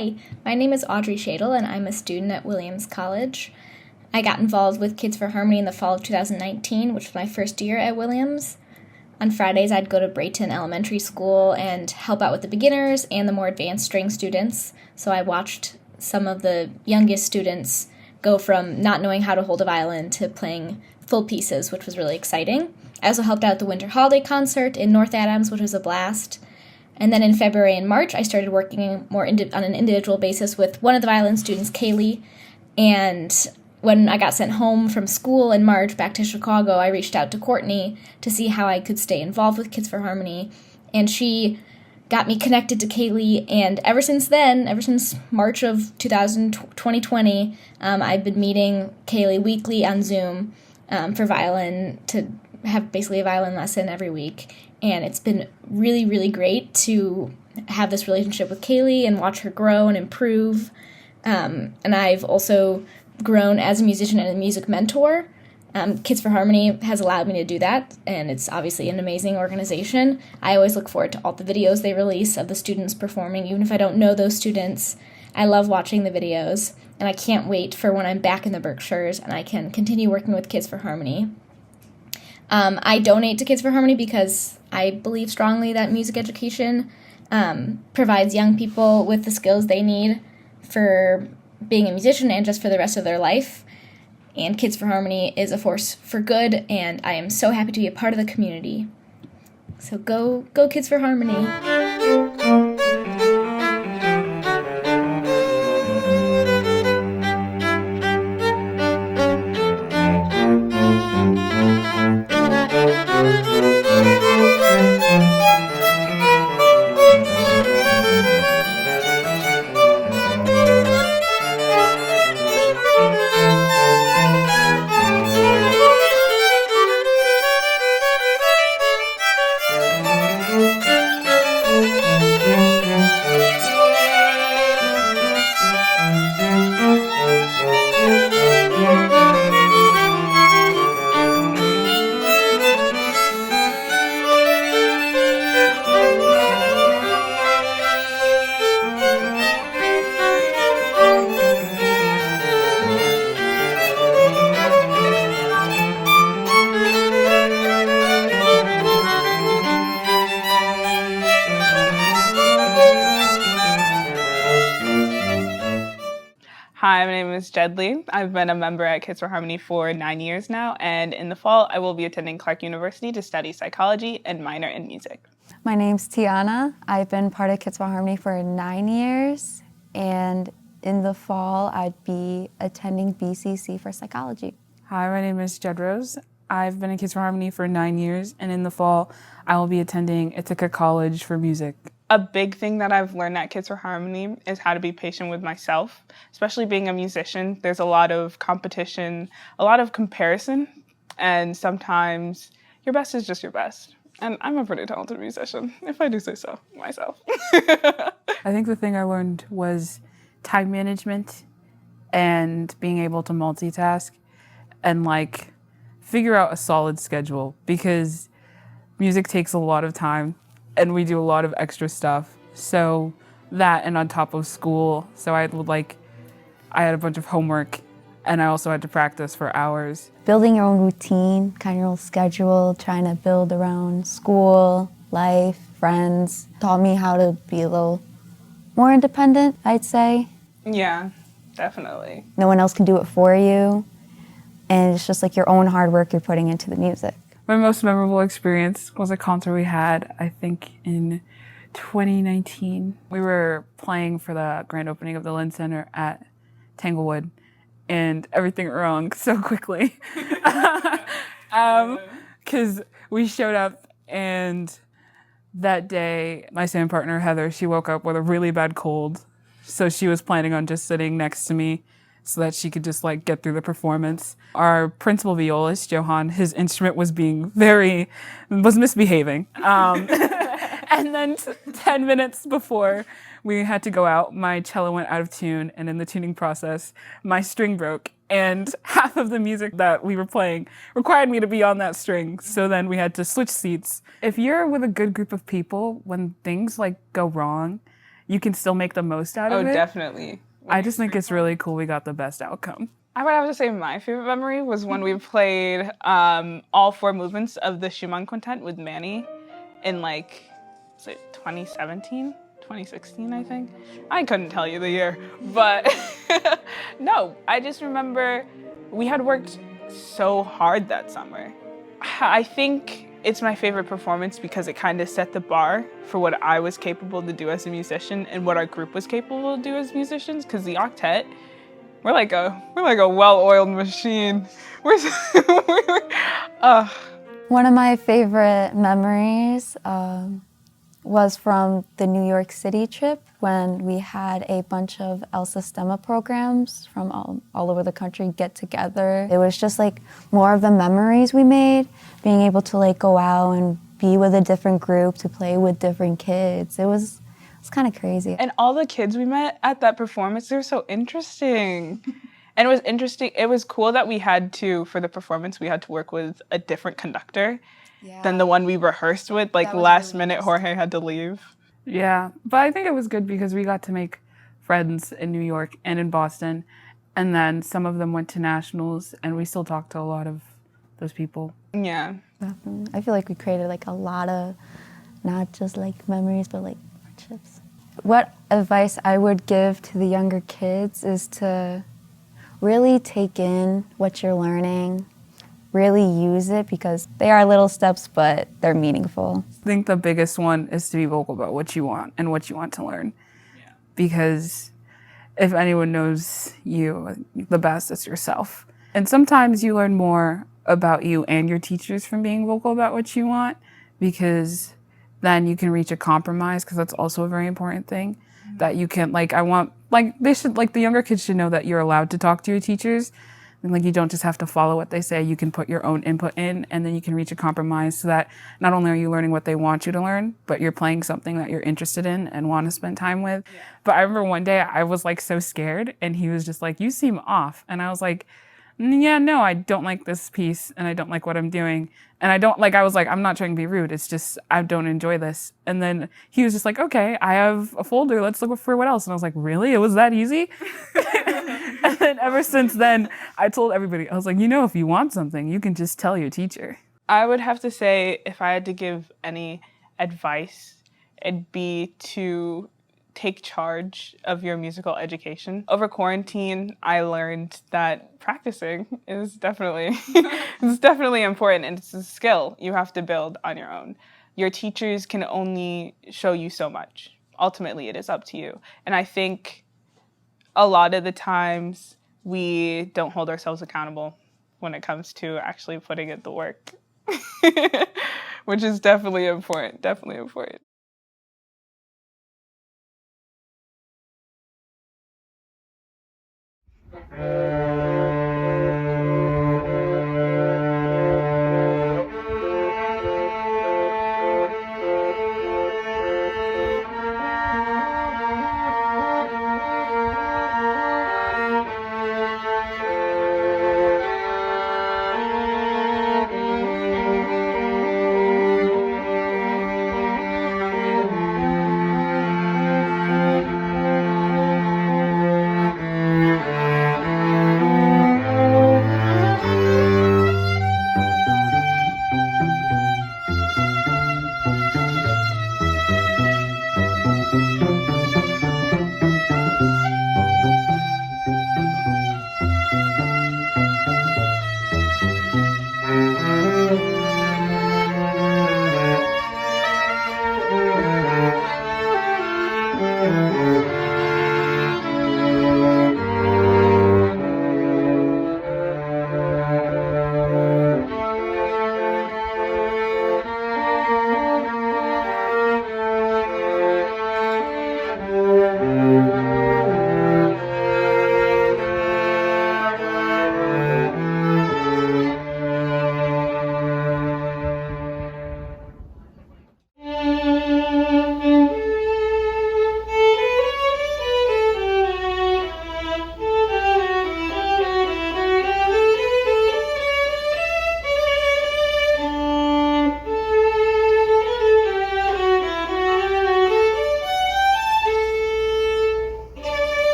Hi, my name is Audrey Shadle, and I'm a student at Williams College. I got involved with Kids for Harmony in the fall of 2019, which was my first year at Williams. On Fridays, I'd go to Brayton Elementary School and help out with the beginners and the more advanced string students. So I watched some of the youngest students go from not knowing how to hold a violin to playing full pieces, which was really exciting. I also helped out at the Winter Holiday Concert in North Adams, which was a blast. And then in February and March, I started working more on an individual basis with one of the violin students, Kaylee. And when I got sent home from school in March back to Chicago, I reached out to Courtney to see how I could stay involved with Kids for Harmony. And she got me connected to Kaylee. And ever since then, ever since March of 2020, I've been meeting Kaylee weekly on Zoom for violin, to have basically a violin lesson every week. And it's been really, really great to have this relationship with Kaylee and watch her grow and improve. And I've also grown as a musician and a music mentor. Kids for Harmony has allowed me to do that, and it's obviously an amazing organization. I always look forward to all the videos they release of the students performing, even if I don't know those students. I love watching the videos, and I can't wait for when I'm back in the Berkshires and I can continue working with Kids for Harmony. I donate to Kids for Harmony because I believe strongly that music education provides young people with the skills they need for being a musician and just for the rest of their life. And Kids for Harmony is a force for good, and I am so happy to be a part of the community. So go Kids for Harmony. Hi, my name is Jedley. I've been a member at Kids for Harmony for 9 years now, and in the fall I will be attending Clark University to study psychology and minor in music. My name's Tiana. I've been part of Kids for Harmony for 9 years, and in the fall I'd be attending BCC for psychology. Hi, my name is Jed Rose. I've been in Kids for Harmony for 9 years, and in the fall I will be attending Ithaca College for music. A big thing that I've learned at Kids for Harmony is how to be patient with myself, especially being a musician. There's a lot of competition, a lot of comparison, and sometimes your best is just your best. And I'm a pretty talented musician, if I do say so myself. I think the thing I learned was time management and being able to multitask and figure out a solid schedule, because music takes a lot of time and we do a lot of extra stuff. So that, and on top of school, so I had a bunch of homework and I also had to practice for hours. Building your own routine, kind of your own schedule, trying to build around school, life, friends, taught me how to be a little more independent, I'd say. Yeah, definitely. No one else can do it for you, and it's just your own hard work you're putting into the music. My most memorable experience was a concert we had, I think, in 2019. We were playing for the grand opening of the Lynn Center at Tanglewood, and everything went wrong so quickly. Because we showed up, and that day, my band partner, Heather, she woke up with a really bad cold. So she was planning on just sitting next to me so that she could just get through the performance. Our principal violist, Johan, his instrument was misbehaving. And then 10 minutes before we had to go out, my cello went out of tune, and in the tuning process, my string broke, and half of the music that we were playing required me to be on that string. So then we had to switch seats. If you're with a good group of people, when things go wrong, you can still make the most out of it. Oh, definitely. I just think it's really cool we got the best outcome. I would have to say my favorite memory was when we played all 4 movements of the Schumann Quintet with Manny in like, was it 2017? 2016, I think. I couldn't tell you the year, but no, I just remember we had worked so hard that summer. I think it's my favorite performance because it kind of set the bar for what I was capable to do as a musician and what our group was capable to do as musicians, because the octet, we're like a well-oiled machine. One of my favorite memories was from the New York City trip when we had a bunch of El Sistema programs from all over the country get together. It was just like more of the memories we made, being able to like go out and be with a different group, to play with different kids. It was kind of crazy. And all the kids we met at that performance, they were so interesting. And it was interesting, it was cool that we had to, for the performance, we had to work with a different conductor than the one we rehearsed with. Like last minute, Jorge had to leave. Yeah, but I think it was good because we got to make friends in New York and in Boston. And then some of them went to nationals, and we still talk to a lot of those people. Yeah. Definitely. I feel like we created like a lot of, not just like memories, but like friendships. What advice I would give to the younger kids is to really take in what you're learning, really use it, because they are little steps, but they're meaningful. I think the biggest one is to be vocal about what you want and what you want to learn. Yeah. Because if anyone knows you the best, it's yourself. And sometimes you learn more about you and your teachers from being vocal about what you want, because then you can reach a compromise, because that's also a very important thing. Mm-hmm. That you can, like, the younger kids should know that you're allowed to talk to your teachers. And like, you don't just have to follow what they say, you can put your own input in, and then you can reach a compromise so that not only are you learning what they want you to learn, but you're playing something that you're interested in and want to spend time with. Yeah. But I remember one day I was like so scared, and he was just like, "You seem off." And I was like, "Yeah, no, I don't like this piece, and I don't like what I'm doing. And I was like, I'm not trying to be rude, it's just, I don't enjoy this." And then he was just like, "Okay, I have a folder, let's look for what else." And I was like, "Really? It was that easy?" And then ever since then, I told everybody, I was like, if you want something, you can just tell your teacher. I would have to say, if I had to give any advice, it'd be to take charge of your musical education. Over quarantine, I learned that practicing is definitely important, and it's a skill you have to build on your own. Your teachers can only show you so much. Ultimately, it is up to you. And I think a lot of the times we don't hold ourselves accountable when it comes to actually putting in the work, which is definitely important, definitely important.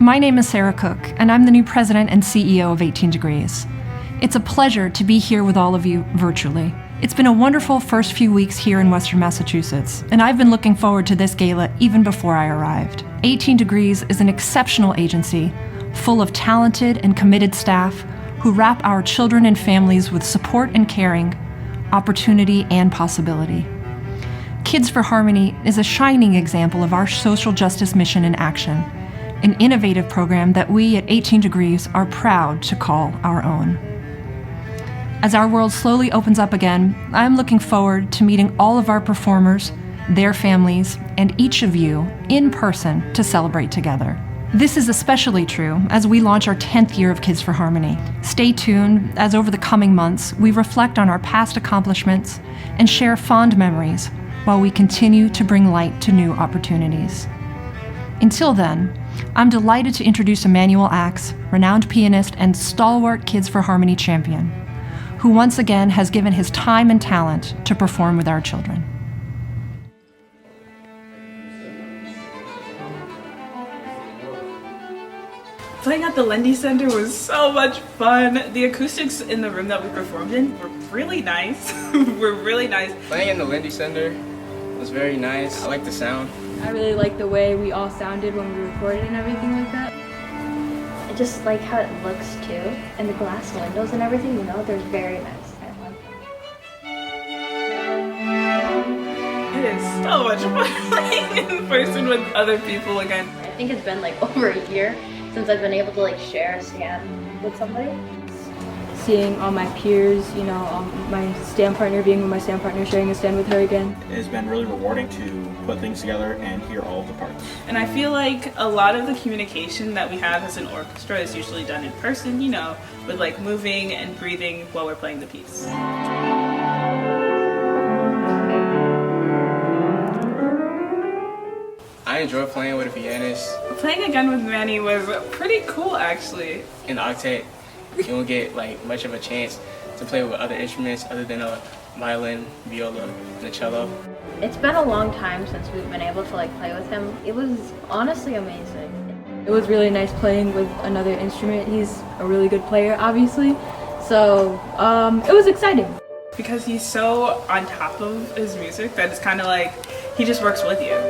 My name is Sarah Cook, and I'm the new president and CEO of 18 Degrees. It's a pleasure to be here with all of you virtually. It's been a wonderful first few weeks here in Western Massachusetts, and I've been looking forward to this gala even before I arrived. 18 Degrees is an exceptional agency, full of talented and committed staff who wrap our children and families with support and caring, opportunity and possibility. Kids for Harmony is a shining example of our social justice mission in action, an innovative program that we at 18 Degrees are proud to call our own. As our world slowly opens up again, I'm looking forward to meeting all of our performers, their families, and each of you in person to celebrate together. This is especially true as we launch our 10th year of Kids for Harmony. Stay tuned as over the coming months we reflect on our past accomplishments and share fond memories while we continue to bring light to new opportunities. Until then, I'm delighted to introduce Emmanuel Axe, renowned pianist and stalwart Kids for Harmony champion, who once again has given his time and talent to perform with our children. Playing at the Lindy Center was so much fun. The acoustics in the room that we performed in were really nice. Playing in the Lindy Center was very nice. I like the sound. I really like the way we all sounded when we recorded and everything like that. I just like how it looks too, and the glass windows and everything, you know, they're very nice. I like them. It is so much fun playing in person with other people again. I think it's been like over a year since I've been able to like share a stand with somebody. Seeing all my peers, you know, my stand partner, being with my stand partner, sharing a stand with her again. It has been really rewarding to put things together and hear all of the parts. And I feel like a lot of the communication that we have as an orchestra is usually done in person, you know, with like moving and breathing while we're playing the piece. I enjoy playing with a pianist. Playing again with Manny was pretty cool actually. In the octet, you don't get like much of a chance to play with other instruments other than a violin, viola, and a cello. It's been a long time since we've been able to like play with him. It was honestly amazing. It was really nice playing with another instrument. He's a really good player, obviously. So it was exciting. Because he's so on top of his music that it's kind of like he just works with you.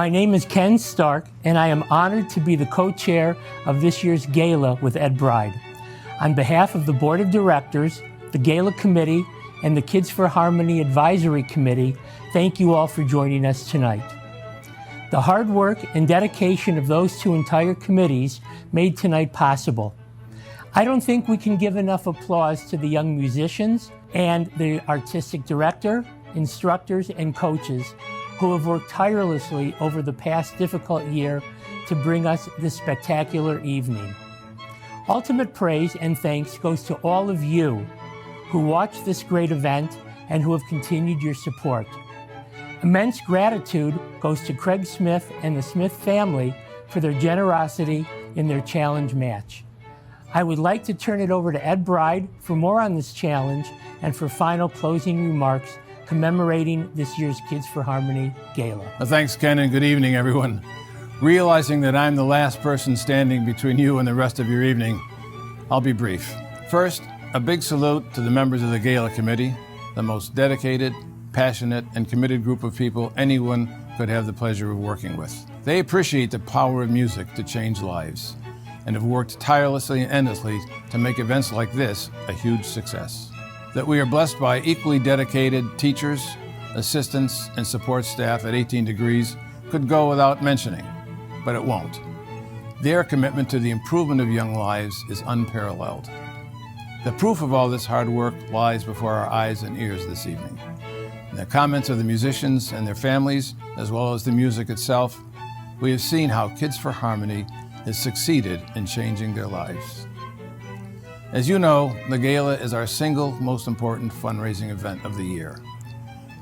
My name is Ken Stark, and I am honored to be the co-chair of this year's Gala with Ed Bride. On behalf of the Board of Directors, the Gala Committee, and the Kids for Harmony Advisory Committee, thank you all for joining us tonight. The hard work and dedication of those two entire committees made tonight possible. I don't think we can give enough applause to the young musicians and the artistic director, instructors, and coaches who have worked tirelessly over the past difficult year to bring us this spectacular evening. Ultimate praise and thanks goes to all of you who watched this great event and who have continued your support. Immense gratitude goes to Craig Smith and the Smith family for their generosity in their challenge match. I would like to turn it over to Ed Bride for more on this challenge and for final closing remarks commemorating this year's Kids for Harmony Gala. Thanks, Ken, and good evening, everyone. Realizing that I'm the last person standing between you and the rest of your evening, I'll be brief. First, a big salute to the members of the Gala Committee, the most dedicated, passionate, and committed group of people anyone could have the pleasure of working with. They appreciate the power of music to change lives and have worked tirelessly and endlessly to make events like this a huge success. That we are blessed by equally dedicated teachers, assistants, and support staff at 18 Degrees could go without mentioning, but it won't. Their commitment to the improvement of young lives is unparalleled. The proof of all this hard work lies before our eyes and ears this evening. In the comments of the musicians and their families, as well as the music itself, we have seen how Kids for Harmony has succeeded in changing their lives. As you know, the Gala is our single most important fundraising event of the year.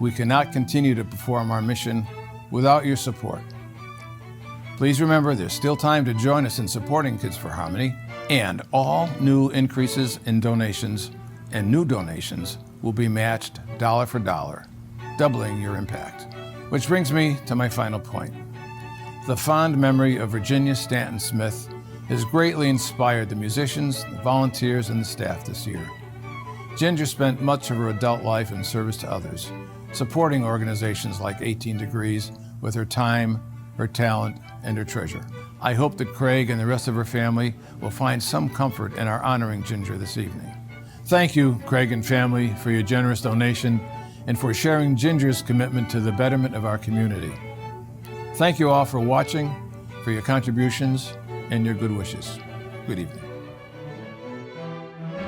We cannot continue to perform our mission without your support. Please remember there's still time to join us in supporting Kids for Harmony, and all new increases in donations and new donations will be matched dollar for dollar, doubling your impact. Which brings me to my final point. The fond memory of Virginia Stanton Smith has greatly inspired the musicians, the volunteers, and the staff this year. Ginger spent much of her adult life in service to others, supporting organizations like 18 Degrees with her time, her talent, and her treasure. I hope that Craig and the rest of her family will find some comfort in our honoring Ginger this evening. Thank you, Craig and family, for your generous donation and for sharing Ginger's commitment to the betterment of our community. Thank you all for watching, for your contributions, and your good wishes. Good evening.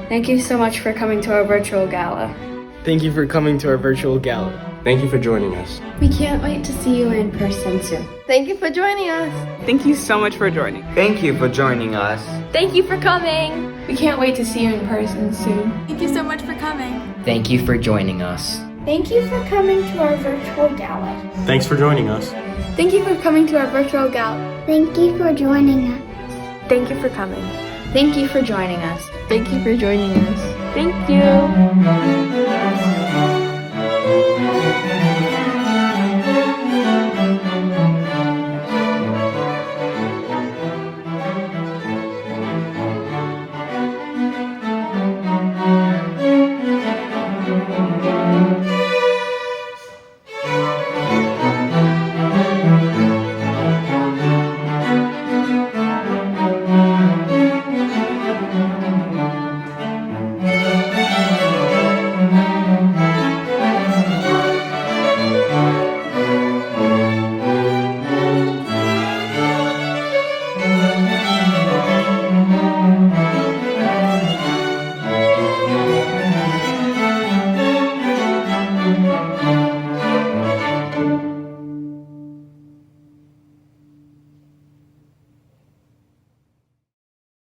Thank you so much for coming to our virtual gala. Thank you for coming to our virtual gala. Thank you for joining us. We can't wait to see you in person soon. Thank you for joining us. Thank you so much for joining. Thank you for joining us. Thank you for coming. We can't wait to see you in person soon. Thank you so much for coming. Thank you for joining us. Thank you for coming to our virtual gala. Thanks for joining us. Thank you for coming to our virtual gala. Thank you for joining us. Thank you for coming. Thank you for joining us. Thank you for joining us. Thank you.